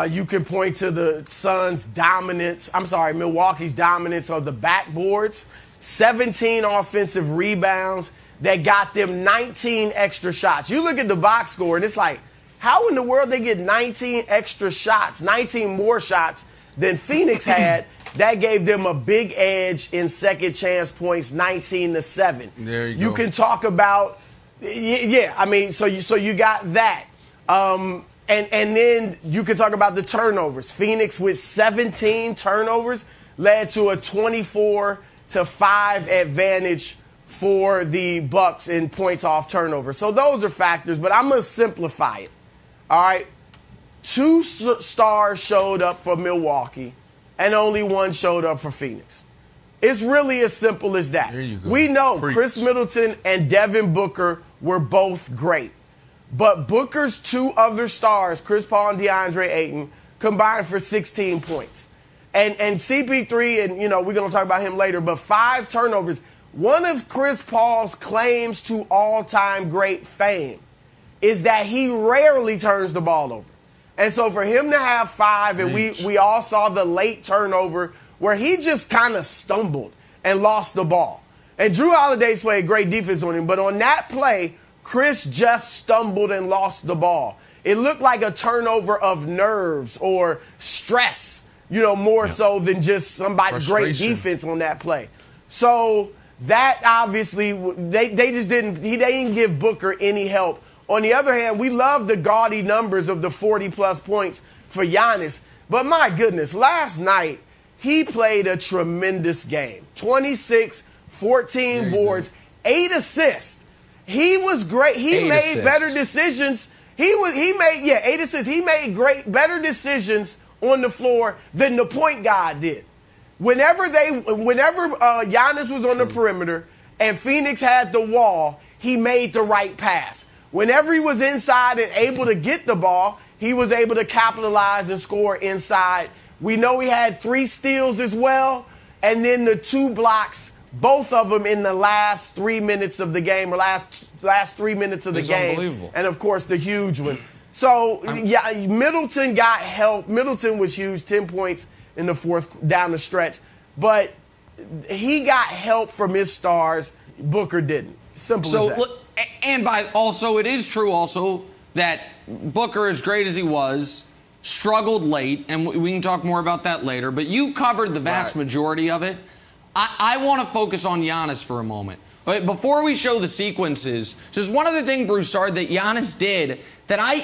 You can point to the Suns' dominance. Milwaukee's dominance of the backboards. 17 offensive rebounds that got them 19 extra shots. You look at the box score, and it's like, how in the world they get 19 extra shots, 19 more shots than Phoenix had? That gave them a big edge in second chance points, 19-7. There you go. You can talk about, so you got that. And then you can talk about the turnovers. Phoenix with 17 turnovers led to a 24-5 advantage for the Bucks in points off turnover. So those are factors, but I'm going to simplify it. All right? 2 stars showed up for Milwaukee, and only 1 showed up for Phoenix. It's really as simple as that. There you go. We know Preach. Chris Middleton and Devin Booker were both great. But Booker's 2 other stars, Chris Paul and DeAndre Ayton, combined for 16 points. And CP3, and we're going to talk about him later, but 5 turnovers. One of Chris Paul's claims to all-time great fame is that he rarely turns the ball over. And so for him to have 5, and we all saw the late turnover where he just kind of stumbled and lost the ball. And Drew Holiday's played great defense on him, but on that play, Chris just stumbled and lost the ball. It looked like a turnover of nerves or stress, more so than just somebody great defense on that play. So that obviously, they didn't give Booker any help. On the other hand, we love the gaudy numbers of the 40-plus points for Giannis. But my goodness, last night, he played a tremendous game. 26, 14 boards, 8 assists. He was great. He made better decisions. He made 8 assists. He made better decisions on the floor than the point guard did. Whenever Giannis was on the perimeter and Phoenix had the wall, he made the right pass. Whenever he was inside and able to get the ball, he was able to capitalize and score inside. We know he had 3 steals as well, and then the 2 blocks, both of them in the last 3 minutes of the game, or last 3 minutes of the game. Unbelievable. And, of course, the huge one. So, Middleton got help. Middleton was huge, 10 points in the fourth down the stretch. But he got help from his stars. Booker didn't. Simple as that. And it is true also that Booker, as great as he was, struggled late, and we can talk more about that later, but you covered the vast majority of it. I want to focus on Giannis for a moment. Before we show the sequences, just one other thing, Broussard, that Giannis did that I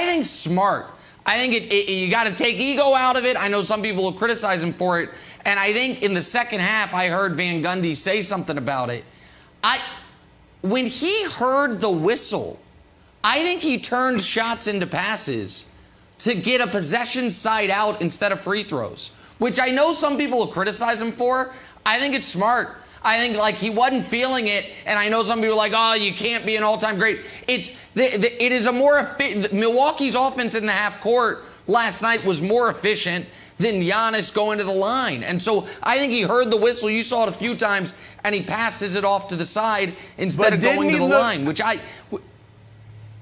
think smart. I think you got to take ego out of it. I know some people will criticize him for it, and I think in the second half I heard Van Gundy say something about it. When he heard the whistle, I think he turned shots into passes to get a possession side out instead of free throws, which I know some people will criticize him for. I think it's smart. I think he wasn't feeling it, and I know some people are like, oh, you can't be an all-time great. It is a more Milwaukee's offense in the half court last night was more efficient than Giannis going to the line. And so I think he heard the whistle. You saw it a few times, and he passes it off to the side instead of going to the line, which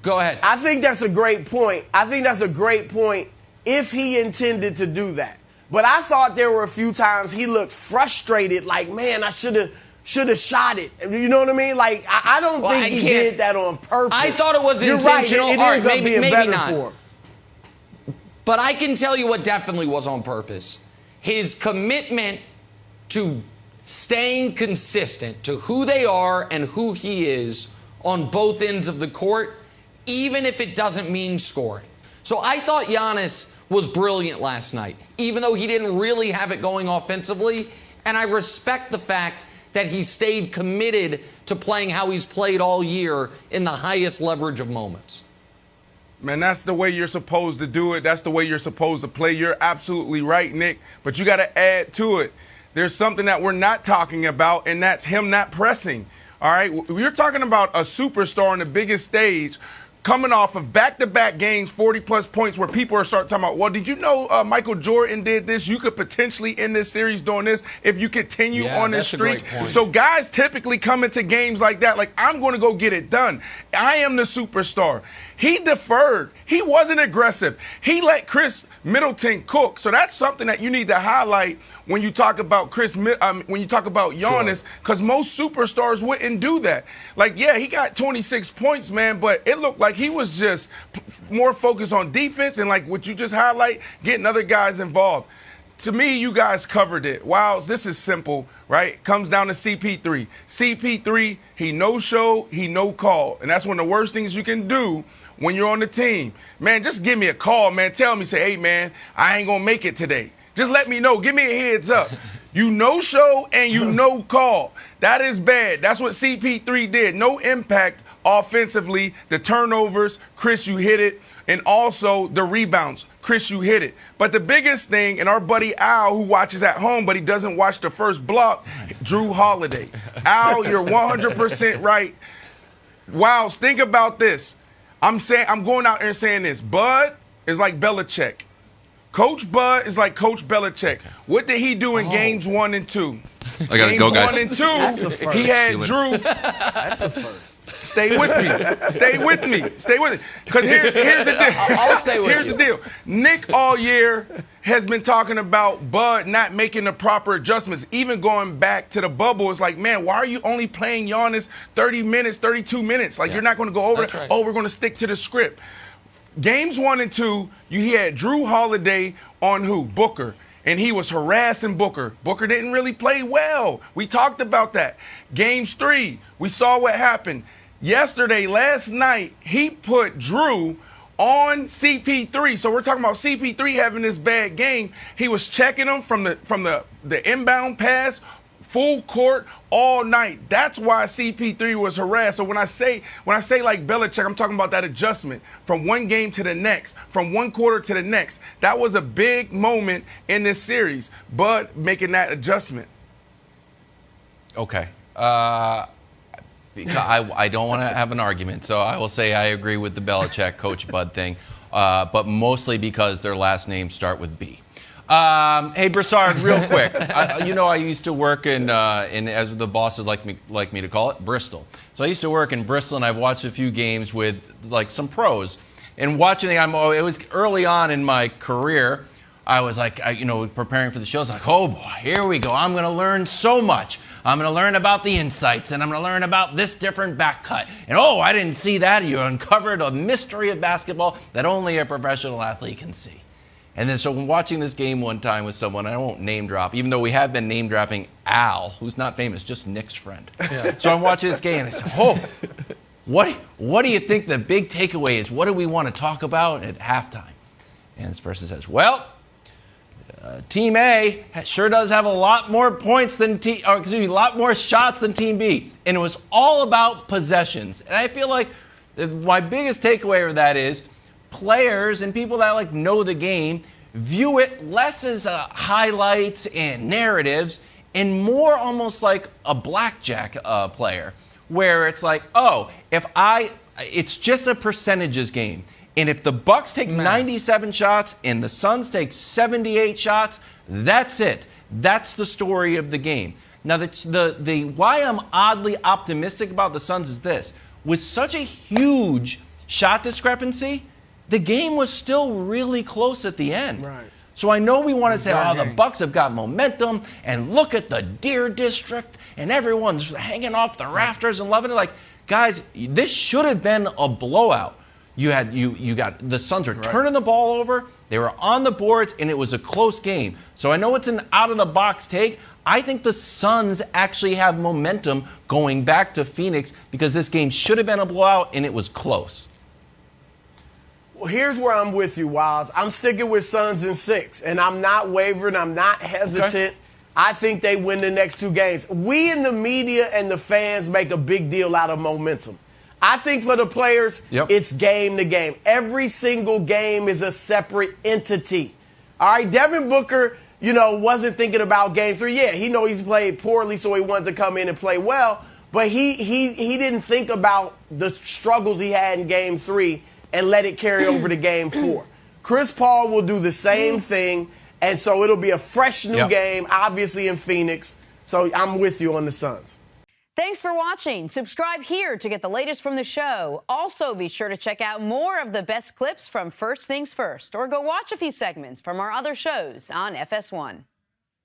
go ahead. I think that's a great point. If he intended to do that. But I thought there were a few times he looked frustrated, like, man, I should have shot it. You know what I mean? I don't think he did that on purpose. I thought it was intentional. You're right. It ends up being better not. for him. But I can tell you what definitely was on purpose. His commitment to staying consistent to who they are and who he is on both ends of the court, even if it doesn't mean scoring. So I thought Giannis was brilliant last night, even though he didn't really have it going offensively. And I respect the fact that he stayed committed to playing how he's played all year in the highest leverage of moments. Man, that's the way you're supposed to do it. That's the way you're supposed to play. You're absolutely right, Nick. But you got to add to it. There's something that we're not talking about, and that's him not pressing. All right? You're talking about a superstar on the biggest stage coming off of back-to-back games, 40-plus points, where people are starting talking about, well, did you know Michael Jordan did this? You could potentially end this series doing this if you continue on this streak. So guys typically come into games like that, like, I'm going to go get it done. I am the superstar. He deferred. He wasn't aggressive. He let Chris Middleton cook. So that's something that you need to highlight when you talk about when you talk about Giannis, because most superstars wouldn't do that. Like, yeah, he got 26 points, man, but it looked like he was just more focused on defense and, like what you just highlight, getting other guys involved. To me, you guys covered it. Wow, this is simple, right? Comes down to CP3. CP3, he no-show, he no-call. And that's one of the worst things you can do when you're on the team. Man, just give me a call, man. Tell me, say, hey, man, I ain't going to make it today. Just let me know. Give me a heads up. You no-show and you no-call. That is bad. That's what CP3 did. No impact offensively. The turnovers, Chris, you hit it. And also the rebounds. Chris, you hit it. But the biggest thing, and our buddy Al, who watches at home, but he doesn't watch the first block, Drew Holiday. Al, you're 100% right. Wow, think about this. I'm going out there and saying this. Bud is like Belichick. Coach Bud is like Coach Belichick. What did he do in games 1 and 2? I gotta go, guys. Games 1 and 2, he had Drew. That's a first. Stay with me. Stay with me. Stay with me. Because here's the deal. I'll stay with you. Here's the deal. Nick all year has been talking about Bud not making the proper adjustments. Even going back to the bubble, it's like, man, why are you only playing Giannis 30 minutes, 32 minutes? Like, you're not going to go over it. Right. Oh, we're going to stick to the script. Games 1 and 2, you had Drew Holiday on who? Booker. And he was harassing Booker. Booker didn't really play well. We talked about that. Games 3, we saw what happened. Yesterday, last night, he put Drew on CP3. So we're talking about CP3 having this bad game. He was checking him from the inbound pass, full court all night. That's why CP3 was harassed. So when I say like Belichick, I'm talking about that adjustment from one game to the next, from one quarter to the next. That was a big moment in this series, Bud making that adjustment. Okay. I don't want to have an argument, so I will say I agree with the Belichick Coach Bud thing, but mostly because their last names start with B. Hey, Broussard, real quick. I used to work in as the bosses like me to call it, Bristol. So I used to work in Bristol, and I've watched a few games with like some pros. And watching, it was early on in my career. I was like, preparing for the shows, like, oh boy, here we go. I'm going to learn so much. I'm going to learn about the insights, and I'm going to learn about this different back cut. And oh, I didn't see that. You uncovered a mystery of basketball that only a professional athlete can see. And then so when watching this game one time with someone, I won't name drop, even though we have been name dropping Al, who's not famous, just Nick's friend. Yeah. So I'm watching this game, and I said, oh, what do you think the big takeaway is? What do we want to talk about at halftime? And this person says, well, Team A sure does have a lot more points than a lot more shots than Team B. And it was all about possessions. And I feel like my biggest takeaway of that is players and people that know the game view it less as highlights and narratives and more almost like a blackjack player, where it's like, oh, it's just a percentages game. And if the Bucks take 97 shots and the Suns take 78 shots, that's it. That's the story of the game. Now, the why I'm oddly optimistic about the Suns is this. With such a huge shot discrepancy, the game was still really close at the end. Right. So I know we want to say, the Bucks have got momentum, and look at the Deer District, and everyone's hanging off the rafters and loving it. Like, guys, this should have been a blowout. You got the Suns are turning the ball over. They were on the boards, and it was a close game. So I know it's an out-of-the-box take. I think the Suns actually have momentum going back to Phoenix because this game should have been a blowout, and it was close. Well, here's where I'm with you, Wiles. I'm sticking with Suns in 6, and I'm not wavering. I'm not hesitant. Okay. I think they win the next 2 games. We in the media and the fans make a big deal out of momentum. I think for the players, It's game to game. Every single game is a separate entity. All right, Devin Booker, wasn't thinking about game 3. Yeah, he knows he's played poorly, so he wanted to come in and play well. But he didn't think about the struggles he had in game 3 and let it carry over to game 4. Chris Paul will do the same thing, and so it'll be a fresh new game, obviously in Phoenix. So I'm with you on the Suns. Thanks for watching. Subscribe here to get the latest from the show. Also, be sure to check out more of the best clips from First Things First, or go watch a few segments from our other shows on FS1.